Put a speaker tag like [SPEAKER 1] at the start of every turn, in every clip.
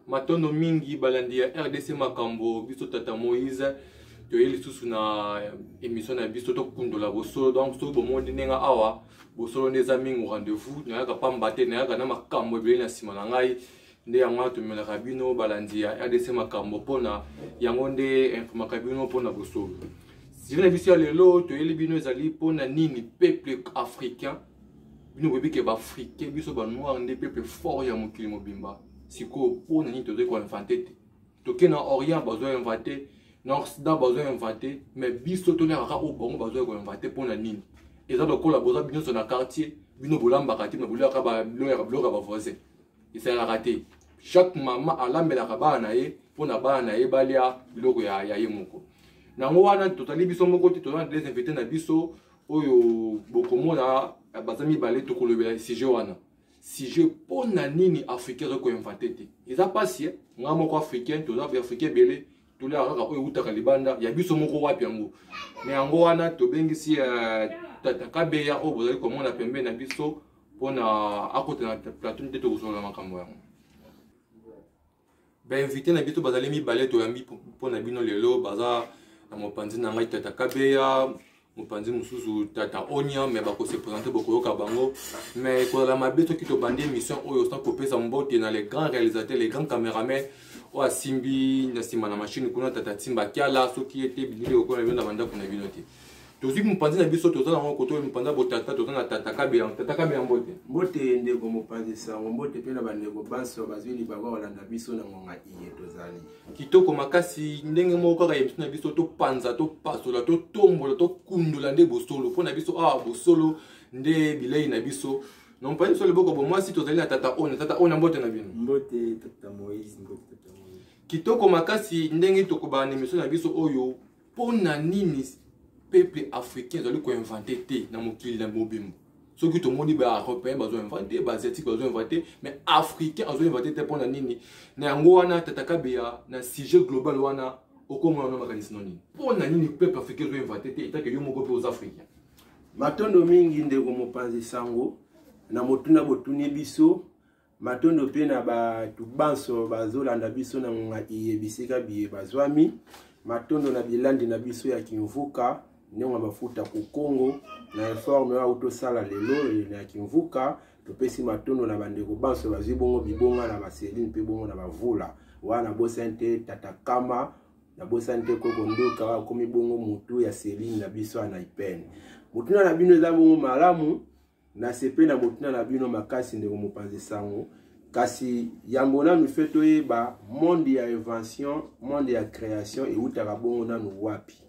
[SPEAKER 1] matondo mingi balandi ya RDC makambo biso tata Moïse to yeli susu na émission na biso to kundola bosolo donc so bomondi nenga awa bosolo neza mingi rendez-vous na yaka pambate na yaka na makambo ebele na sima na ngai nde yango to mela kabino balandi ya RDC makambo pona yango nde informaka bino pona bosolo sivina biso ya lelo to yeli bino ezali pona nini peuple africain bino bebike ba africain biso ba noir nde peuple fort ya mokili mobimba siko pona nini to ko inventé to kena orient bazo inventé non occident bazo inventé mais biso to lera au bon bazo ko inventé pona nini eza do kola boza bino so na quartier bino bolamba quartier mais bolaka ba bloka ba voisin et ça a raté chaque maman alambela ka na ye pona na ye balia biloko ya yemoko nango wana totali biso moko te tozana des invités na biso oyo bokomona bazami balé to kolobela sujet wana sujet pona nini africain ko inventé te eza pasi nga moko africain toza africain belé to la raka oyo utaka libanda ya biso moko wapi yango mais yango wana to bengisi tata kabeya o bozali komona pembe na biso pona akote na plateau te to kosola makambo yango ba invité na biso bazali mi balé to yambi pona bino lelo baza na mopanzi na ngai tata kabeya mopanzi mususu tata onya mais bako se présenter boko yoka bango mais ko la mabeto ki to bande émission oyo sans kopesa mbote na les grands réalisateurs les grands caméramans o asimbi na sima na machine kuna tata timba kiala soki ete bilili ko na bino na banda kuna bino te tozi mopanzi na biso toza na koto mopanza botata toza na tata kabeya
[SPEAKER 2] mbote ndeko mopanzi sango mbote pe na bandeko baso bazwili baba walanda biso na ngonga iye tozali
[SPEAKER 1] kitoko makasi ndenge moko kaka yebiso na biso to panza to pasola to tombola to kundula nde bosolo pona biso bosolo nde bilei na biso non pas sur le boko bo moi si tozali na tata ona mbote na bino
[SPEAKER 2] mbote tata Moïse
[SPEAKER 1] kitoko makasi ndenge tokoba na émission na biso oyo pona nini peuple africain zali ko inventé te na mokili na mobimbo soki to moni ba européen bazo inventé ba asiatique bazo inventé mais africain azo inventé te pona nini na yango wana tata kabeya na sujet global wana okomona na makanisi noni pona nini peuple africain zo inventé te etake yo moko pe aux africains
[SPEAKER 2] matondo mingi ndeko mopanzi sango na motuna botuni biso matondo pe na ba tubanso bazolanda biso na ngonga iyebisika biye bazwami matondo na bilandi na biso ya kimvuka ndenge mafuta ku Congo na informe wa utosala lelo na kimvuka topesi matondo na bandeko banso bazibongo bibonga na baseline pe bongo na bavula wana bosante tatakama na bosante kokondoka wa komi bongo mutu ya seline na biso na ipene mutuna na bino za bongo malamu na sepe na mutuna na bino makasi ndeko mopanzi sango kasi yambona mifeto yeba monde ya invention monde ya création et utaka bongo nanu wapi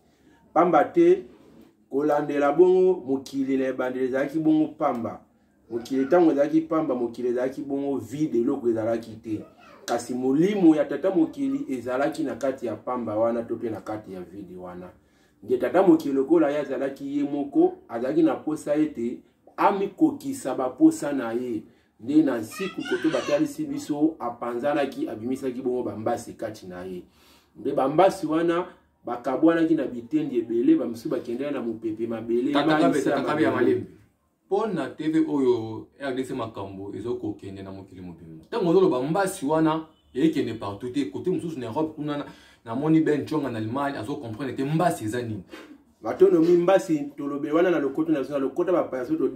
[SPEAKER 2] pamba te kolandela bongo mokili na bandele zaki bongo pamba mokili tango zaki pamba mokili zaki bongo vide loko ezalaki te kasi molimo ya tata mokili ezalaki na kati ya pamba wana to pe na kati ya vide wana nge tata mokili kola ya zalaki ye moko azalaki na posa ete amikokisa baposa na ye nde na siku koto batalisi biso apanzanaki abimisaki bongo bambasi kati na ye nde bambasi wana bakabwanaki na bitendi ebele bamisu bakendela na mopepe mabele
[SPEAKER 1] tata malembe pona TV oyo RDC makambo ezokokende na mokili mobimba ntango ozoloba mbasi wana ekende partout te kote mosusu na Europe kuna na moni ben chonga na Allemagne azo comprendre te mbasi eza nini
[SPEAKER 2] matono mimbasi tolobe wana na lokoto na lokota bapaya so to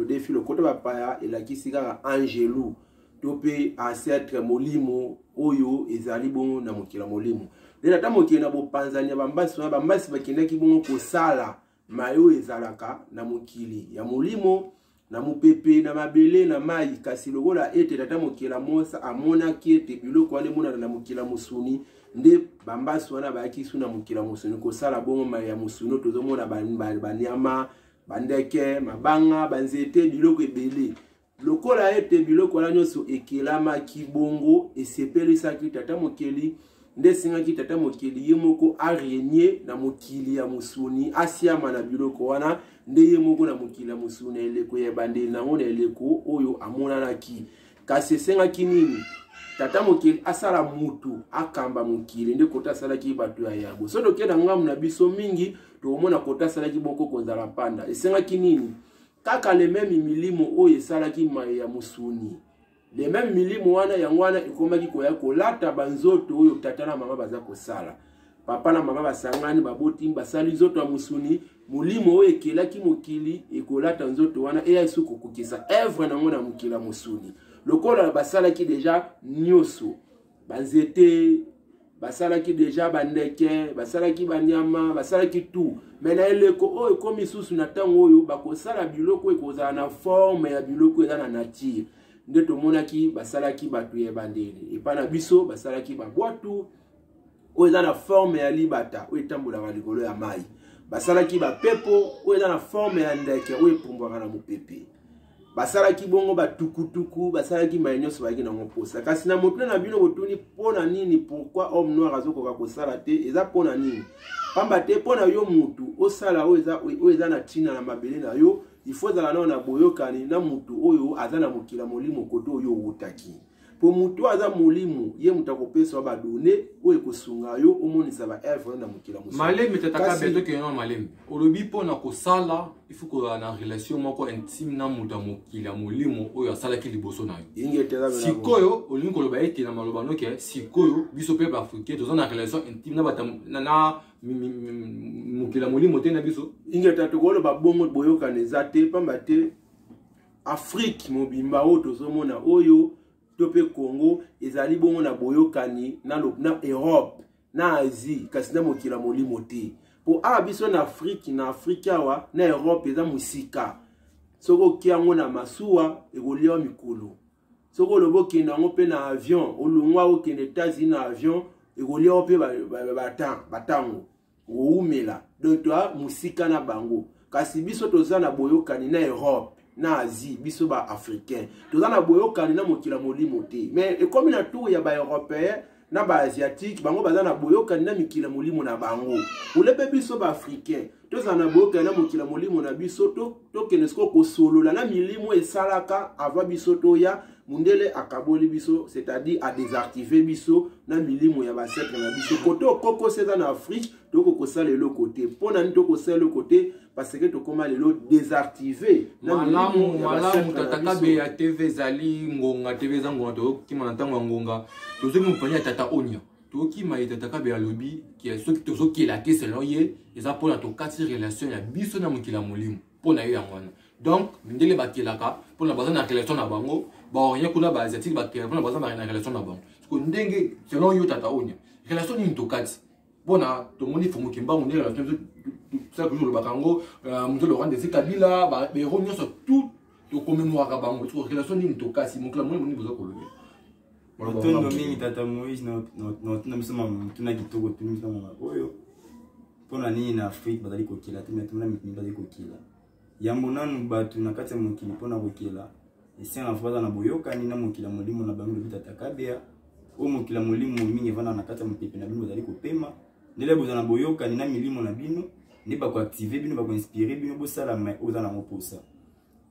[SPEAKER 2] défi lokota bapaya elakisi kaka angelou to pe ancêtre molimo oyo ezali bongo na mokila molimo ndela ta mokili na bopanzania bambasi bakendaki bongo kosala mayo ezalaka na mokili ya molimo na mupepe na mabele na mai kasi lokola ete tata mokila mosa amonaki ete biloko wana mona na mokila musuni nde bambasi wana bayaki su na mokila musuni kosala bongo mai ya musuni tozomona banyama bandeke mabanga banzete biloko ebele lokola ete biloko wana nyonso ekelamaki bongo esepelisaki tata mokili nde singaki tata mokili ye moko araignée na mokili ya musuni asiama na biloko wana nde ye moko na mokili ya musuni eleko ya bandeli nango na eleko oyo amonanaki kasi esengaki nini tata mokili asala mutu akamba mokili nde kota asalaki bato ya yabo so tokenda ngamu na biso mingi tokomona kota asalaki boko konzala panda esengaki nini kaka le meme milimo oyo esalaki mai ya musuni les mêmes milimo wana yango wana ekomaki koya kolata banzoto oyo tata na mama baza kosala. Papa na mama basangani baboti basali nzoto ya musuni mulimo oyo ekelaki mokili ekolata nzoto wana eya isuku kokisa evre nango na mokila musuni. Lokola basalaki deja nyoso banzete basalaki deja bandeke basalaki banyama basalaki tout mais na eleko oyo ekomi susu na ntango oyo bakosala biloko ekozala na forme ya biloko eza na nature nde tomonaki basalaki bato ya bandele epa na biso basalaki babwatu oyo eza na forme ya libata oyo etambolaka likolo ya mai basalaki bapepo oyo eza na forme ya ndeke oyo epumbwaka na mopepe basalaki bongo batukutuku basalaki mai nyonso bayaki nango mposa kasi na motu na bino botuni mpona nini pourquoi homme noir azokoka kosala te eza mpona nini pamba te mpona yo mutu osala oyo eza na ntina na mabele na yo il faut ezala nao na boyokani na mutu oyo aza na mokila molimo kote oyo owutaki po mutu aza molimo ye mutu akopesa badone oyo ekosunga yo omonisa baevre na mokila mosusu
[SPEAKER 1] malembe tataka beto keno malembe olobi mpona kosala il faut kozala na relation moko intime na mutu ya mokili ya molimo oyo asalaki liboso na yo sikoyo olingi koloba ete na maloba noke sikoyo biso mpe baafricain toza na relation intime na mokili ya molimo te na biso
[SPEAKER 2] ingeta tokoloba bongo boyokana eza te pamba te Afrique mobimba oyo tozomona oyo tope Congo ezali bongo na boyokani na Europe na Asie kasi na mokila molimo te po biso na Afrique awa na Europe eza musika soko kiango na masuwa egolia mikolo soko lobokenda yango pe na avion olungwa okende États-Unis na avion egolia pe batango oumela donc toi musika na bango kasi biso toza na boyokani na Europe na Asie biso ba africain toza na boyokani na mokila molimo te mais comme na tour ya ba européen na ba asiatique bango baza na boyokani na mikila molimo na bango olepe biso ba africain toza na boyokani na mokila molimo na biso to kenesko ko solola na milimo esalaka ava biso toya mundele akaboli biso c'est-à-dire à désactiver biso na milimo ya ba secte na biso koto koko seza na Afrique toko kosala le côté pona ni toko sala le côté parce que tokoma lelo désactiver na
[SPEAKER 1] malamu tataka be ya TV zali ngonga TV zango to kima ntango ngonga tozoki mpanya tata onya toki mai tataka be ya lobby qui est ce qui tozoki la kese selon ye eza pona to kati relation ya biso na mokila molimo pona yo yangwana donc mindele bakelaka pona baza na relation na bango ba rien kuna ba asiatique bakelaka pona baza na relation na bango ko ndenge selon yo tata onya relation ni ntokati bona to moni fumu kimba ndenge relation ça toujours le bakango muto Laurent Désiré Kabila ba ronyo sur tout to commémorer bango to relation ni ntokasi mon clan moni bozo kolobe
[SPEAKER 3] Otondo mingi tata Moïse na misoma mutuna kitoko tumisoma oyo pona nini na Afrique bazali kokila te mais tuna mikini bazali kokila yambo nanu batu na kati ya mokili pona kokila esi na faza na boyokani na mokila molimo na bango bita takabea o mokila molimo mingi vana na kati ya mopepe na bino bazali kopema ndele boza na boyokani na milimo na bino ne ba ko activer bino ba ko inspirer bino bo sala mais oza na moposa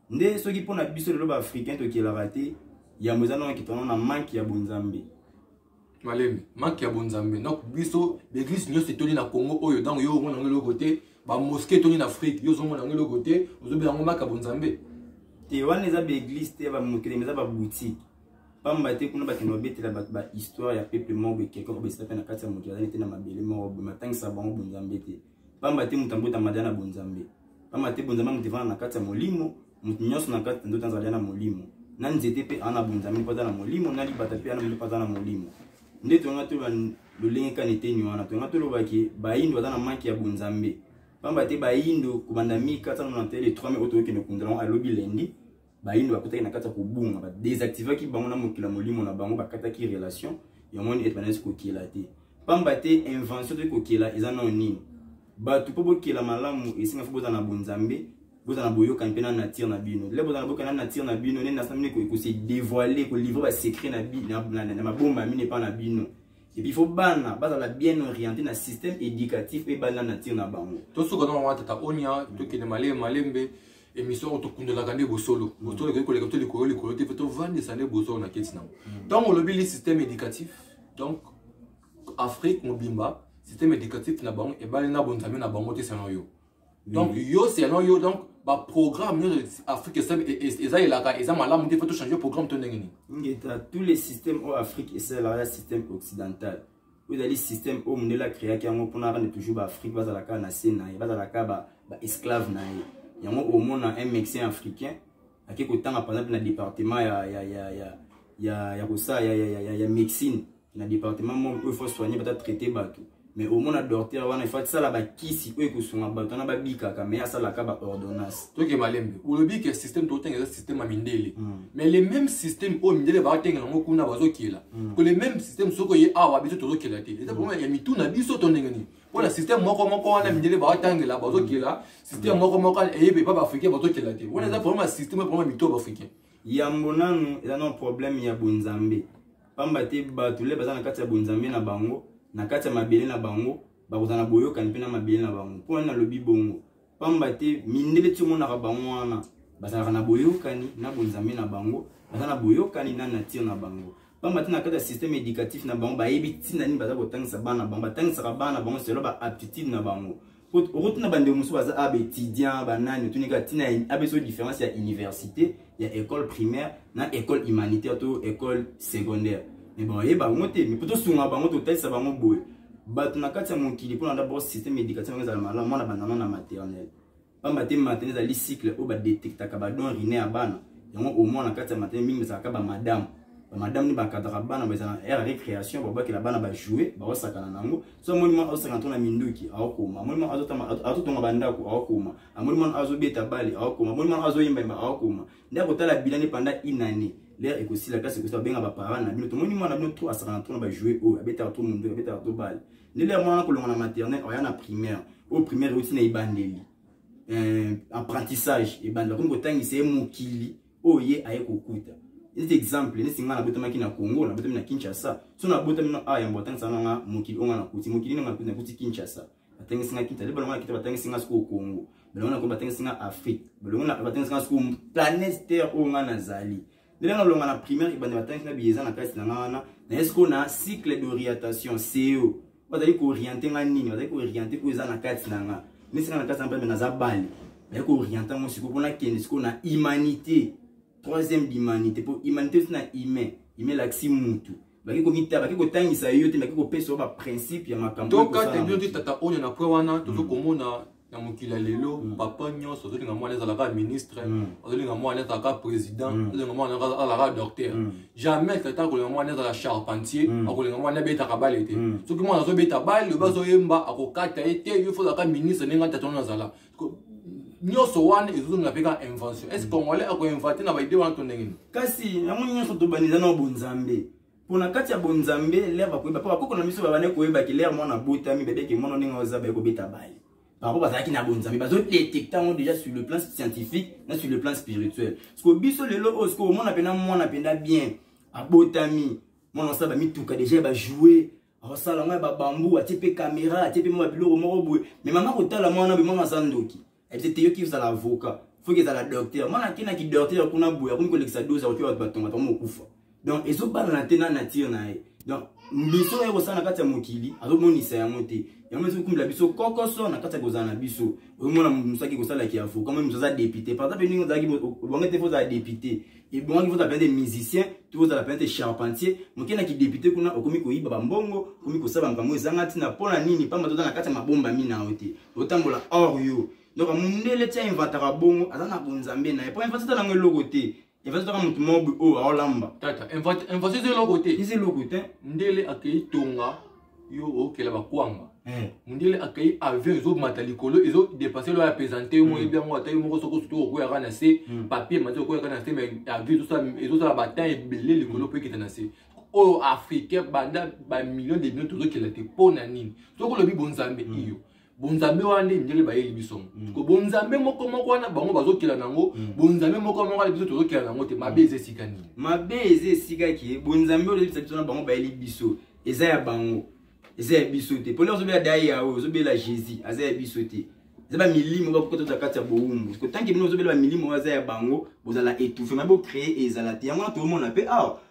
[SPEAKER 3] nde soki pona biso lelo ba africain to kila raté ya mozana ki tona na manki ya bonzambe
[SPEAKER 1] malembe manki ya bonzambe donc biso l'église nyo setoni na Congo oyo donc yo mona ngelo côté ba mosquée toni na Afrique yo zo mona ngelo côté ozo be ngoma ka bonzambe
[SPEAKER 3] te wana za ba église te ba mokele meza ba boutique pamba te kuna bakeno betela ba histoire ya peuple moko quelqu'un ko besita pe na kati ya mokele te na mabele moko matangisa bango bonzambe te pamba te mutambo ta madana bonzambe pamba te bonzambe mutivana na kati ya molimo mutu nyonso na kati ndo tanzania na molimo na nzete pe ana bonzambe mpata na molimo na libata pe ana mpata na molimo nde tonga to lolenge kanete nywana tonga to lobaki baindo baza na manki ya bonzambe pamba te baindo kubanda 1490 les 3000 auto qui ne kundalon a lobby lendi baindo bakotaki na kata kubunga ba désactiver ki bango na mokila molimo na bango bakata ki relation ya moni etbanes ko kila te pamba te invention de ko kila eza non nini batu po bokila malamu esinga fo boza na bonzambe boza na boyoka mpena nature na bino le boza na boyoka na nature na bino ne nasamine ko se dévoiler ko livrer ba secret na bino na mabomba mine pa na bino et puis il faut bana bazala bien orienté na système éducatif et bana nature na bango
[SPEAKER 1] to soka na wata ta onya to kene malembe émission to kundela kande bosolo bosolo ko le kapte le ko te to vendre ça ne bosolo na ketina donc on le le système éducatif donc Afrique mobimba système éducatif na bango et bana na bonzambe na bango te selon yo donc yo selon yo donc ba programme Afrique eza malamu te faut changer programme to ndenge ni.
[SPEAKER 3] Tous les systèmes en Afrique et c'est le système occidental. Vous avez le système au monde la créé qui a pour rendre toujours Afrique bas à la ca na sena bas à la ca ba esclave na y a au monde un médecin africain à qui autant par exemple dans le département ya médecine dans le département mon il faut soigner peut-être traiter bateau. Mais au moins, docteur, il faut que ça la kisi ou que son abaton na babika mais ça la ka ba ordonnance.
[SPEAKER 1] To ke malembe. Ou le bi que système to tenga système amindele. Mais les mêmes systèmes au mindele ba tenga ngo kuna bazo kila. Que les mêmes systèmes soko ye awa biso to kila te. Et pour moi ya mituna biso to ndenge ni. Voilà système moko wana mindele ba tanga la bazo kila. Système moko e be pas africain bazo kila te. Voilà ça pour moi système pour moi mito africain.
[SPEAKER 3] Ya monanu eza non problème ya bonzambe. Pamba te ba tous les bazana kati ya bonzambe na bango. Na kati ya mabele na bango bakozana boyoka ni pena mabele na bango po na lobi bongo pamba te mindele ti mona ka bango wana bazana na boyoka ni na bonzambe na bango bazana boyoka ni na nature na bango pamba te na kati ya système éducatif na bango ba yebi tinda ni baza kotangisa bana bango batangisa bana bango selo ba aptitude na bango po rotuna bande musu baza abe étudiant banani tunika tina abe so différence ya université ya école primaire na école humanitaire to école secondaire. Mais bon, il y a mais plutôt sur un banc, tout ça va me bouer. Bat na kati ya mokili pour d'abord système éducatif on a malade moi na banana na maternelle. Pas maternelle za li cycle au ba détecta ka ba don riner a bana. Yango au moins na kati ya maternelle mingi za ka ba madame. Ba madame ni ba kadra bana ba za air récréation ba ba ki la bana ba jouer ba osakana nango. So monument osakana na minduki awokoma. Monument azotonga bandako awokoma. Monument azobeta bali awokoma. Monument azoyimba imba awokoma. Ndia kotala bilani pendant une année. L'air est aussi la classe que ça bien à parents na bino to moni mwana bino trop asara na ba jouer au abeta tout monde abeta tout bal ne l'air mwana ko longa na maternelle o ya na primaire au primaire aussi na ibandeli apprentissage et banda ko tangisa mokili o ye aye kokuta cet exemple ne singa na botama ki na Congo na botama na Kinshasa so na botama na aya mbotanga sana mokili onga na kuti mokili na kuti Kinshasa batangisa na kita le balonga kita batangisa na ko Congo balonga ko batangisa na Afrique balonga batangisa na ko planète terre onga na zali. Nous avons la primaire qui est na est-ce na cycle d'orientation CEO pas d'aller orienter na nini pas d'aller orienter ko na kati na ni sina na kati na na za bali mais ko orienter mo siko pona kende siko na humanité troisième d'humanité pour humanité na humain l'axi mutu baki ko mita baki ko tangisa yo te baki ko pesa ba principe ya makambo
[SPEAKER 1] to ka te ndio tata onya na kwa wana to komona na mokila lelo papa nyonso ozolinga mwana ezalaka ministre ozolinga mwana ezalaka président ozolinga mwana ezalaka docteur jamais tata kolinga mwana ezala charpentier akolinga mwana betaka bale te soki mwana azobeta bale bazoyemba akokata ye te yo fozalaka ministre ndenge tata wana azala nyonso wana ezolinga peka invention est ce congolais akoinvente na baide wana to ndenge
[SPEAKER 3] kasi yango nyonso tobaniza na bonzambe pona kati ya bonzambe l'air bakoyeba po bakoko na miso babane koyeba ki l'air mwana botami bebeke mwana ndenge ozaba ekobeta bale. Par rapport à ça qui n'a bon mais parce que détectons déjà sur le plan scientifique et sur le plan spirituel. Parce que biso le lo ce que mon appena moi n'apenda bien à botami mon ça ba mi tout cas déjà ba jouer à ça là ba bambou à type caméra à type moi bilo mo boue mais maman ko tala moi na be maman sandoki et c'était yo qui vous à l'avocat faut que ça la docteur moi na ki docteur kuna boue ko ko dose au tu ba tonga to mo kufa donc ezo ba na tena nature na donc biso eko sana kati ya mokili azomonisa yango te yango ezo kumela biso kokoso na kati ya kozana biso omona musaki kosala ki avocat comme musaza député par exemple ningo zaki bonga te foza député et bonga foza peine des musiciens tu foza peine des charpentiers mokena ki député kuna okomi ko iba mbongo komi ko saba ngambo ezanga tina pona nini pamba toza na kati ya mabomba mina ote otambola or yo donc mundele tia inventara bongo azana bonzambe na po inventata nango eloko te. Il va se faire un mob au Hollande.
[SPEAKER 1] Tata, invention de l'autre côté.
[SPEAKER 3] C'est l'autre côté.
[SPEAKER 1] Ndele accueilli Tonga, yo ok la bakwanga. Ndele accueilli avion ils ont matalikolo, ils ont dépassé leur pesanté, moi bien moi taille moi soko surtout au ya nassé, papier m'a dit au ya nassé mais avion tout ça ils ont la bataille belé le colo peut qui nassé. Oh africain banda ba millions de millions tout qui la te pona nini. Soko le bi bonzambe iyo. Bonzambe wane ndele ba yeli biso ko bonzambe moko wana bango bazokila nango bonzambe moko ala biso tozokila nango te mabeze sikani mabeze sikaki bonzambe ole biso tona bango ba yeli biso eza ya bango eza ya biso te pole ozobela dai ya ozobela Jésus aza ya biso te eza ba milimo ba koto ta kati ya boumbu ko tangi bino ozobela ba milimo aza ya bango bozala étouffer mabo créer ezala te yango to monde pe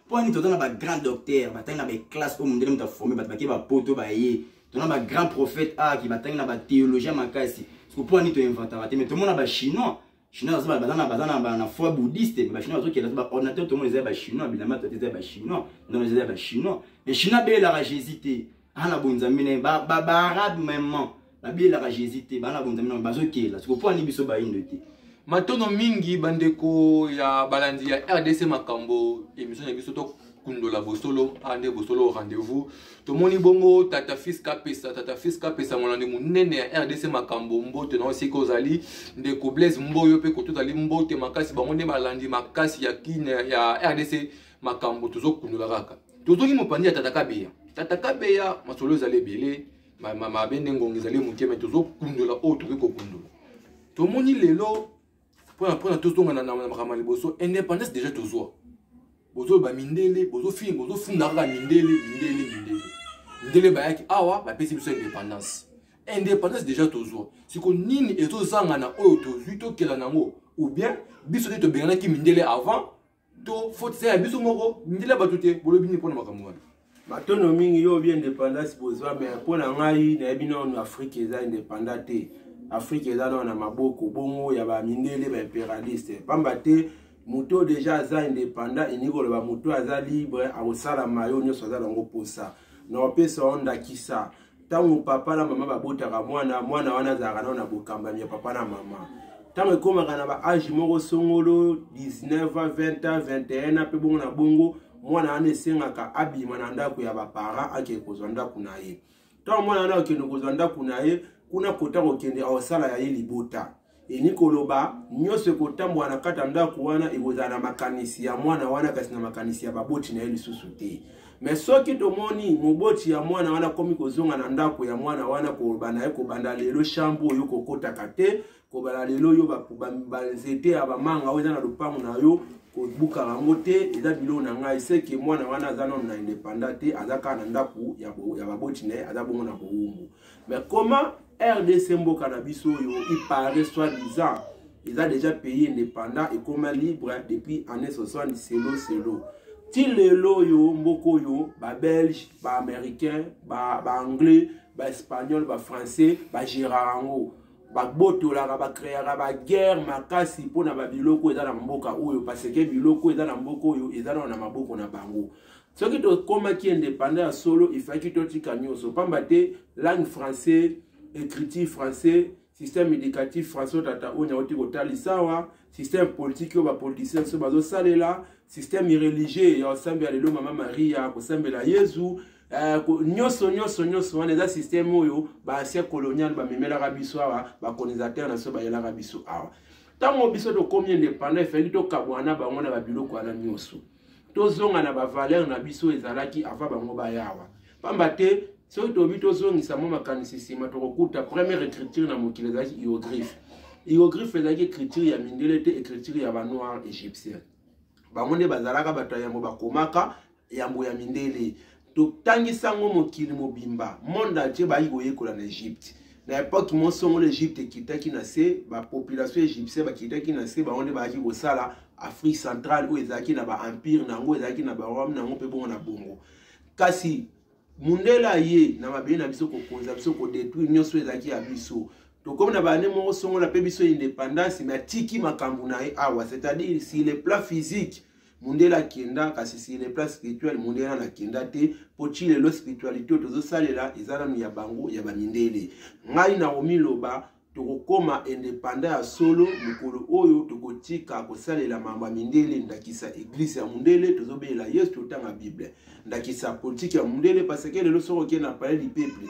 [SPEAKER 1] po ani tozana ba grand docteur batanga ba classe au monde mta former bataki ba poto ba ye on a un grand prophète qui va tenir la théologie makasi. Parce que pour nous inventer mais tout le monde a chinois
[SPEAKER 3] chinois bazana foi bouddhiste ba chinois qui ba ordinateur tout le monde les ba chinois bilama tout les ba chinois non les ba chinois mais chinois be la jésus ana bonzamine ba arabe même ba be la jésus ba na bonzamine bazokela siko po ani biso ba indoti
[SPEAKER 1] matono mingi bandeko ya balandi ya RDC makambo émission ya biso to kundola bosolo ande bosolo rendez-vous to moni bongo tata fils kapesa molande munene ya RDC makambo mbote na osiko zali ndeko Blaise Mboyo pe koto zali mbote makasi bango nde balandi makasi ya kine ya RDC makambo tozo kundola kaka tozo ki mopandi ya tata kabeya masolo zali belé ma bende ngongi zali mukeme tozo kundola o to ko kundola to moni lelo pour tozo ngana na makamali boso indépendance déjà tozo bozo ba mindele bozo film bozo funda ka mindele ba yaki awa ba pesi biso indépendance déjà tozo siko nini ezo zangana oyo tozu to kela nango ou bien biso to bengana ki mindele avant to faut ça biso moko mindele ba tuté bolobi ni pona makamwa
[SPEAKER 2] matono mingi yo bien indépendance bozo mais pona ngai na bino na Afrique eza indépendante Afrique eza na maboko bongo ya ba mindele ba impérialiste pamba te muto déjà aza indépendant iniko ba muto aza libre a osala mayo nyoso aza lango posa na opesa onda kisa tangu papa na mama babotaka mwana wana zaka na bokamba ya papa na mama tangu ekomaka na ba age moko songolo 19 20 21 pe bongo na bongo mwana ane sengaka abima na ndako ya ba para ake kozwa ndako na ye tangu mwana na okende kozwa ndako na ye kuna kota kokende osala ya ye libota enikoloba nyose kotambwa na kata ndako wana ikozana makanisi ya mwana wana kasi na makanisi ya baboti na eli susuti mais soki tomoni moboti ya mwana wana komi kozonga na ndako ya mwana wana ko bana ko banda lelo chambo yo kokota kate ko bana lelo yo ba nzete ya bamanga oza na lupango na yo ko buka rango te eza bilo na ngai seke mwana wana azana na indépendante azaka na ndako ya baboti na aza bongo na boumbu mais comment RDC mboka na biso yo il paraît soi-disant ils ont déjà payé indépendant et comme libre depuis année 60 selo ti lelo yo mboko yo ba belge ba américain ba anglais ba espagnol ba français ba girarango ba botola ba créer ba guerre makasi pona ba biloko eza na mboka oyo parce que biloko eza na mboka oyo eza na maboko na bango soki to koma ki indépendant solo il faut ki to tika nyoso pamba te langue français écriture français système éducatif français tata onya oti kotali sawa système politique yo ba politiciens so bazo salela système religieux ya osambe lelo mama Maria ko sambela Yesu nyoso wana eza système oyo ba ancien colonial ba memela ka biso awa ba colonisateur na so ba yela ka biso awa tango biso to combien indépendant fait to kabwana ba ngona ba biloko ana nyoso to zonga na ba valeur na biso ezalaki ava bango ba yawa pamba te so to bito zongisa mo makanisi sima to kokuta première écriture na mokili ezalaki hiéroglyphe ezalaki écriture ya mindele te écriture ya ba noir égyptien bango nde bazalaka bato ya mo bakomaka yambo ya mindele to tangisango mokili mobimba monde entier ba yekola na Égypte na époque monsongo l'Égypte kitaki na se ba population égyptienne ba kitaki na se bango nde ba ki kosala Afrique centrale ou ezalaki na ba empire nango ezalaki na ba Rome nango pe bongo na bongo kasi mundela ye na mabeli na biso kokonza biso ko détruire nyonso ezaki ya biso to comme na bane mo songo la pe biso indépendance mais tiki makambu na awa c'est-à-dire si le plan physique mundela kenda kasi si le plan spirituel mundela na kenda te pochile lo spiritualité tozo salela ezala ya bango ya bamindele ngai na omiloba tokokoma indépendant ya solo mukolo oyo tokotika kosalela mamba mindele ndakisa église ya mundele tozobela Yesu totanga Bible ndakisa politique ya mundele parce que lelo soko kena parler du peuple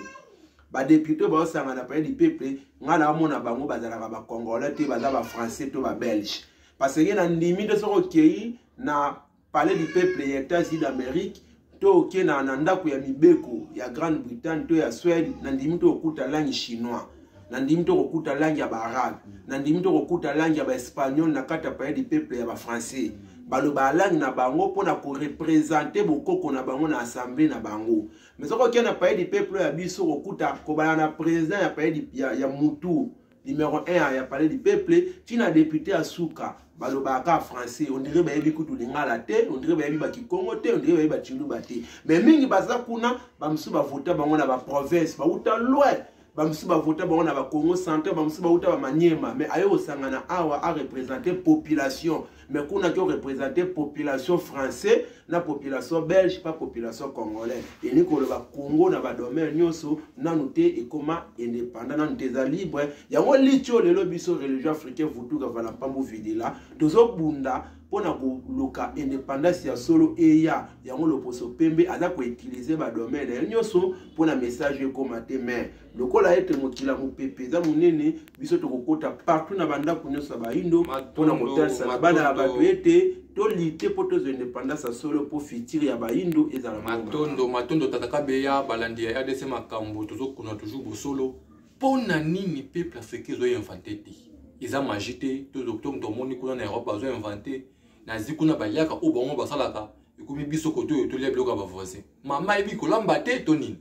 [SPEAKER 2] ba député ba osanga na parler du peuple ngala amona bango bazalaka ba congolais te baza ba français to ba belge parce que na ndimi de soko kei na parler du peuple ya États-Unis d'Amérique to kena na ndako ya mibeko ya Grande-Bretagne to ya Suède na ndimi to okuta langue chinois na ndimi to kokuta langue ya baarabe na ndimi to kokuta langue ya baespagnol na kata pa di peuple ya bafrançais baloba langue na bango pona ko représenter bokoko na bango na assemblée na bango mais soko kena pa di peuple ya biso kokuta ko bana na président ya pa ya mutu numéro 1 ya parler du peuple tina député asuka baloba ka français on dirait ba yebi kutu lingala te on dirait ba yebi ba kikongo te on dirait ba yebi ba chiluba te mais mingi baza kuna ba msu ba vota bango na ba province ba uta loin bamusu bavota bango na Congo central bamusu bauta ba Maniema mais ayo osangana awa a représenter population mais kuna qui représenter population français na population belge pas population congolaise et ni ko le ba Congo na ba domaine nyonso nanu te et comment indépendant nanu te za libre yango licho lelo biso religion africaine vutuka vala pambo videla tozo bunda pona ko loka indépendance ya solo eya yango loposo pembe aza ko utiliser ba domaine nyonso pona message ekomate mais lokola ete mokila mopepeza munene biso tokokota partout na banda kunyosa ba indo pona motalisa na bana bato ete to lite poto zo indépendance solo po fitiri ya ba indo ezala
[SPEAKER 1] matondo tataka beya balandi ya ADC makambo tozo kuna toujours bosolo pona nini peuple africain zo inventé te eza magité to docteur to moni kuna na Europe zo inventé na zikuna baliaka o bongo basalaka ekomi biso koto yo to lia bloka ba voisin mama ebi kolamba te to nini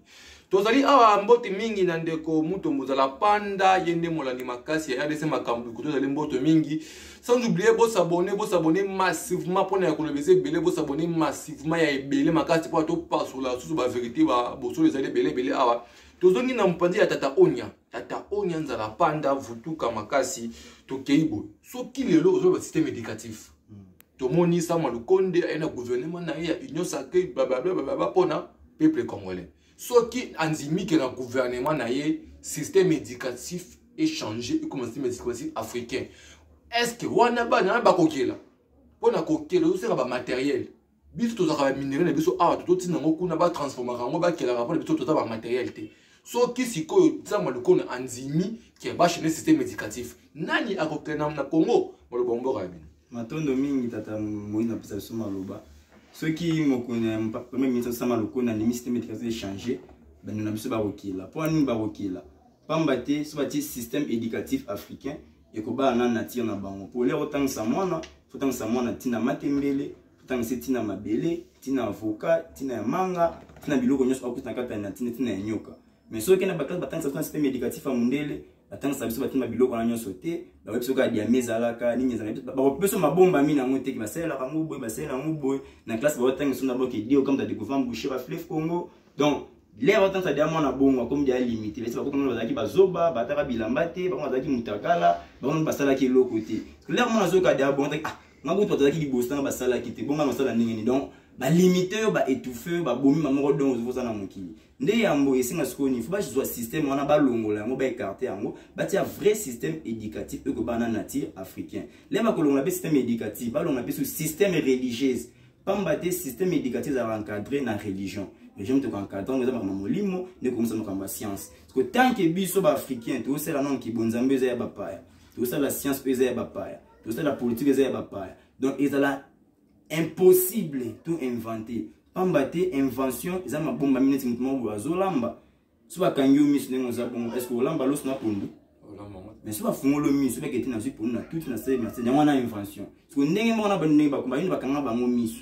[SPEAKER 1] tozali awa mbote mingi na ndeko muto muzala panda yende molandi makasi ya RDC makambu koto zali mbote mingi sans oublier bo s'abonner massivement pour na kolobese belé bo s'abonner massivement ya ebele makasi pour to pasola susu ba vérité ba boso les belé awa tozongi na mpandi ya tata onya nzala panda vutuka makasi to keibo so kilelo zo ba système éducatif to moni sa malukonde ena gouvernement na ya union sacrée blablabla pona peuple congolais soki anzimi que le gouvernement na ye système éducatif est changé et comme système éducatif africain est-ce que wana bana ba kokela pona kokela so sera ba matériel biso to za ba minerai na biso awa to tina ngoku na ba transformer ngo ba kela rapport biso to za ba matériel te soki sikoyo tsama lokona anzimi que ba changer système éducatif nani akokena na Congo mo bombo rabi
[SPEAKER 3] matondo mingi tata moina pesa soma loba ceux qui me connaissent premier ministre sama lokona ni système éducatif changer ben na biso ba okila pour ni ba okila pambate so bati système éducatif africain et ko ba na nature na bango pour les autant sa mwana autant sa mwana tina matembele autant tina mabele tina avocat tina manga tina biloko nyoso akuta kata na tina nyoka mais ceux qui na ba classe ba système éducatif a mundele atanga sabiso batima biloko na nyoso te ba webiso ka dia mezalaka ninyi za ba peso mabomba mina ngote ki basela ka nguboy basela nguboy na classe ba otanga sona boke dio comme ta découvert boucher ba fleuve Congo donc les otanga ça dia mona bongo comme dia limité les ba ko no bazaki bazoba bataka bilamba te ba ko bazaki mutakala ba ko basala ki loko te les mona zo ka dia bongo ah ngabo to bazaki libosta basala ki te bonga masala ningi donc ba limité ba étouffer ba bomi mamoko donc zo za na mokili nde yambo esinga skoni faut ba jwa système wana ba longola yango ba écarter yango ba tia vrai système éducatif que ba na nature africain les ba kolonga be système éducatif ba longa be sur système religieux pamba te système éducatif à encadrer na religion mais j'aime te encadrer on za molimo ne comme ça no science parce que tant que biso ba africain to c'est la non ki bonzambe za ya ba paya to c'est la science eza ya ba paya to c'est la politique eza ya ba paya donc ezala impossible tout inventer pambate invention ils ont ma bombe minute mutumo bazolamba soba kanyo miss nengo za bongo est-ce que olamba lo sna pondu mais soba fungolo miss soba ketina zu pondu na tout na c'est merci na invention parce que ndenge mona ba ndenge ba komba yini bakanga bango miss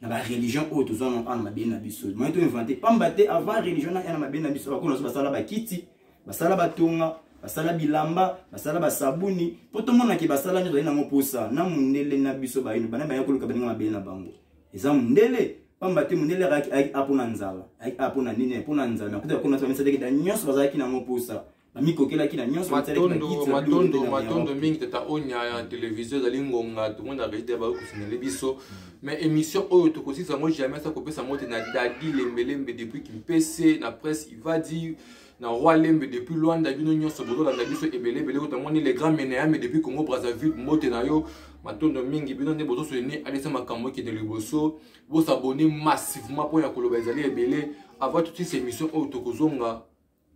[SPEAKER 3] na ba religion auto zona en ma bien biso moi to inventer pambate avant religion na ma bien biso ba kono soba sala ba kiti basala batonga basala bilamba basala basabuni poto mona ki basala nyo na ngoposa na mundele na biso ba yino bana ba yakoluka baninga mabele na bango eza mundele pambate mundele raki apona nzala apona nini apona nzala nakuta kuna twa mesa de nyonso bazala ki na ngoposa ba mikokela ki na nyonso
[SPEAKER 1] matondo mingi tata onya ya télévision zali ngonga tout monde a réité ba kusinele biso mais émission oyo to kosisa moi jamais ça kopesa mote na dadi lembelembe depuis qu'il PC na presse il va dire na roi lembe depuis loin d'abino nyonso bozo la biso ebele ko tamoni les grands ménéas mais depuis Congo Brazzaville mote na yo matondo mingi bino ne bozo soni alisa makambo ki de liboso bo s'abonner massivement pour ya koloba ezali ebele avant toutes ces émissions oyo to kozonga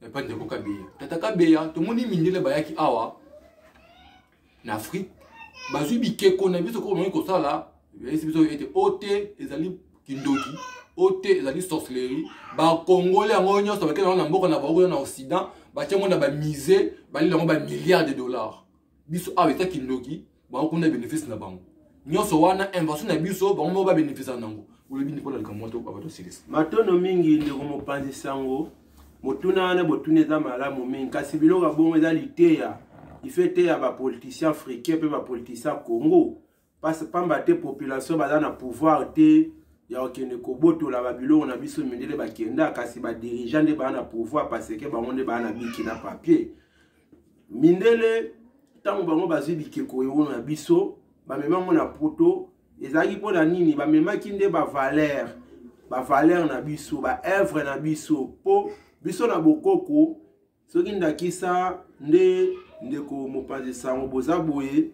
[SPEAKER 1] et pas de kokabeya tata kabeya to moni mindele bayaki awa na Afrique bazui bikeko na biso ko ko sala biso était ote ezali kindoki ote ezali sorcellerie ba congolais yango nyonso bakena na mboka na baoyo na occident batiango na ba misé bali lango ba milliards de dollars biso avec ça kindoki ba ko na bénéfice na bango nyonso wana invention na biso ba mo ba bénéfice nango ulebi ni pola likamoto ba to silis
[SPEAKER 2] matono mingi ndeko mopanzi sango motuna na botune za malamu mingi kasi biloko bongo eza liteya ifete ya ba politiciens africains pe ba politiciens Congo parce pamba te population baza na pouvoir te ya okende kobotola babiloko na biso mindele bakenda kasi ba dirigeant nde bana pouvoir parce que bango nde bana biki na papier mindele tango bango bazwi bikeko yo na biso bamemango na poto ezalaki mpona nini bamemaki nde ba valeur na biso ba œuvre na biso po biso na bokoko soki ndakisa nde ndeko mopanzi sango boza boye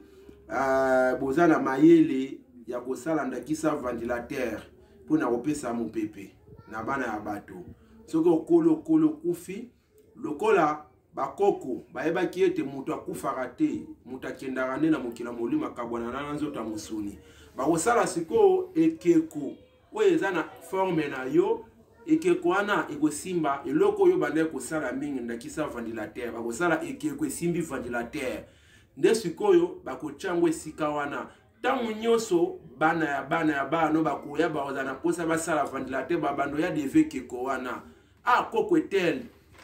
[SPEAKER 2] boza na mayele ya kosala ndakisa ventilateur mpona kopesa mopepe na bana ya bato soki okolo kufi lokola bakoko bayebaki ete moto akufaka te moto akendaka nde na mokila molimo akabwana na nzoto ya mosuni bakosala sikoyo ekeko oyo eza na forme na yo ekeko wana ekosimba eloko oyo banda kosala mingi ndakisa ventilateur bakosala ekeko esimbi ventilateur nde sikoyo bakotyango esika wana ntango nyonso bana ya bano bakoya bakoza na mposa basala ventilateur babando ya deve ekeko wana koko etel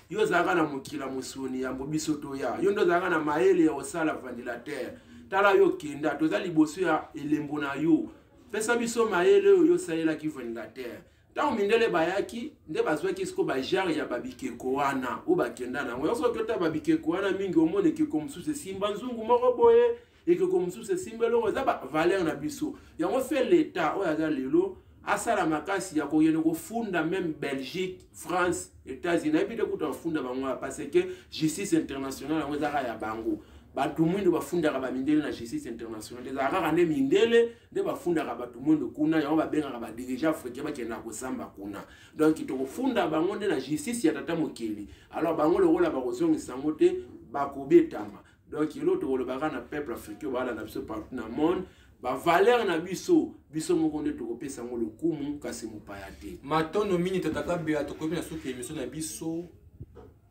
[SPEAKER 2] yo ozalaka na mokila mosuni yambo biso toya yo nde ozalaka na mayele ya kosala ventilateur tala yo kenda toza liboso ya elembo na yo pesa biso mayele oyo yosalelaki ventilateur ntango mindele bayaki nde bazwaki siko bajare ya babikeko wana oyo bakenda nango yonso oki ota babikeko wana mingi omona ekeko mosusu esimba nzungu moko boye ekeko mosusu esimba elongo eza bavaleur na biso yango fe leta oyo aza lelo asala makasi ya kokende kofunda même Belgique, France, États-Unis nayebi te kuta kofunda bango parce que justice internationale yango ezaka ya bango bato mwindu bafundaka bamindele na justice internationale ezaka kaka nde mindele nde bafundaka bato mwindu kuna yango babengaka badirige africain bakendaka kosamba kuna donc tokofunda bango nde na justice ya tata mokili alors bango lokola bakozongisa yango te bakobetama donc elo tokolobaka na peuple africain baala na biso partout na monde ba valeur na biso moko nde tokopesa ngo lokumu kasi mopaya te
[SPEAKER 1] matono mini tataka bea tokoyebi na soki émission na biso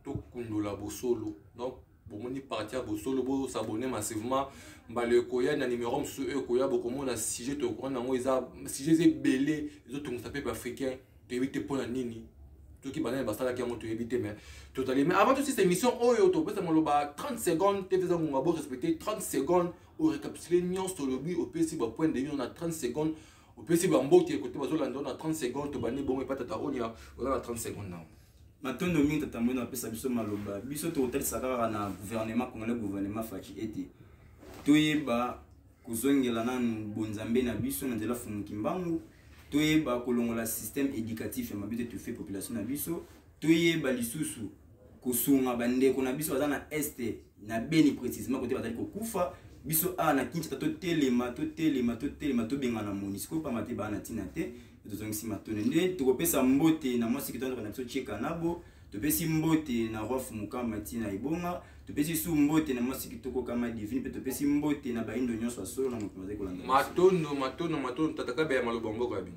[SPEAKER 1] tokundola bosolo donc bomoni parti ya bosolo bosabone massivement mbala ekoya na numéro mosusu oyo ekoya bokomona sujet tokona yango eza sujet ebele ezotongisa peuple africain toyebi te mpona nini toki banane basalaki yango toyebi te mais totali mais avant aussi cette émission oyo topesa maloba 30 secondes te feza ngonga bo respecter 30 secondes au récapituler nyonso lobi opesi ba point de vue na 30 secondes opesi ba mboki ekote bazolanda na 30 secondes to bani bongo epata ta onia oza na 30 secondes na
[SPEAKER 3] matondo mingi tata mwana apesa biso maloba biso tokotalisa kaka na gouvernement congolais gouvernement faci ete toyeba kozongela nanu bonzambe na biso na nzela fumuki mbangu toyeba kolongola système éducatif ya mabe te tofe population na biso toyeba lisusu kosunga bandeko na biso baza na este na beni précisément kote bazali kokufa biso na Kinshasa totelema tobenga na MONUSCO pa mate bana tina te tozongisi matone nde tokopesa mbote na mwasi kitanda na biso cheka nabo topesi mbote na roi Fumuka Matina ibonga topesi su mbote na mwasi kitoko kama divine pe topesi mbote na baindo nyonso solo na moto mazeko langa
[SPEAKER 1] matondo tataka be maloba mboko ya bino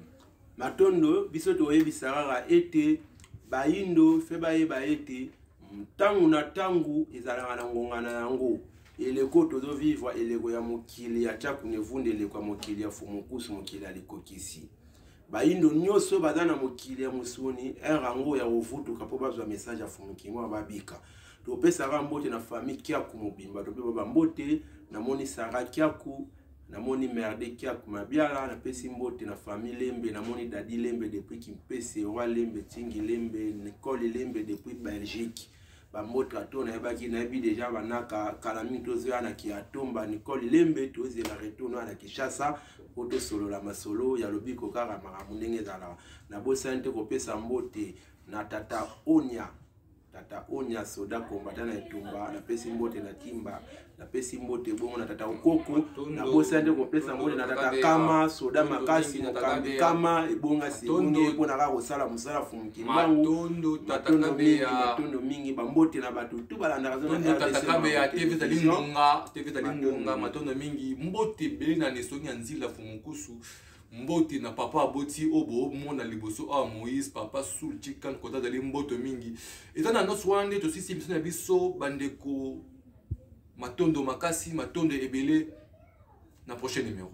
[SPEAKER 2] matondo biso toyebisaka ete baindo fe bayeba ete ntango na ntango ezalaka na ngonga na yango eleko tozo vivre eleko ya mokili ya tshakune vunde eleko ya mokili ya fumukusu mokili ya likokisi baindo nyonso baza na mokili ya musuni erango ya kovutuka mpo bazwa message ya fumuki mwa babika topesaka mbote na famille Kiaku mobimba tope bambote namoni Sara Kiaku namoni Merde Kiaku mabiala napesi mbote na famille Lembe namoni Dadi Lembe depuis Kimpese Roi Lembe Tingi Lembe Nicole Lembe depuis Belgique bambote atona yebaki nayebi deja banaka kalami tozoya na Kiatomba Nicole Lembe tozela retourno na Kinshasa poto solo la masolo ya lobiko kaka makamu ndenge ezala na bosante kopesa mbote na tata Onya soda kombata na etumba na pesi mbote na Timba na pesi mbote bongo na tata Okoko na bosante kopesa mbote na tata Kama soda makasi mokambi kama ebonga sibunge pona ka kosala musala fumuki
[SPEAKER 1] matondo tataka be ya
[SPEAKER 2] matondo mingi bambote na batu tu balanda kazo
[SPEAKER 1] na tataka be ya TV talingonga matondo mingi mbote bele na nesongi ya nzila fumukusu mbote na papa aboti obo mona liboso Moïse papa sul chikan kota dali mboto mingi etana no swande to sisi bisona biso bandeko matondo makasi matondo ebele na prochain numéro.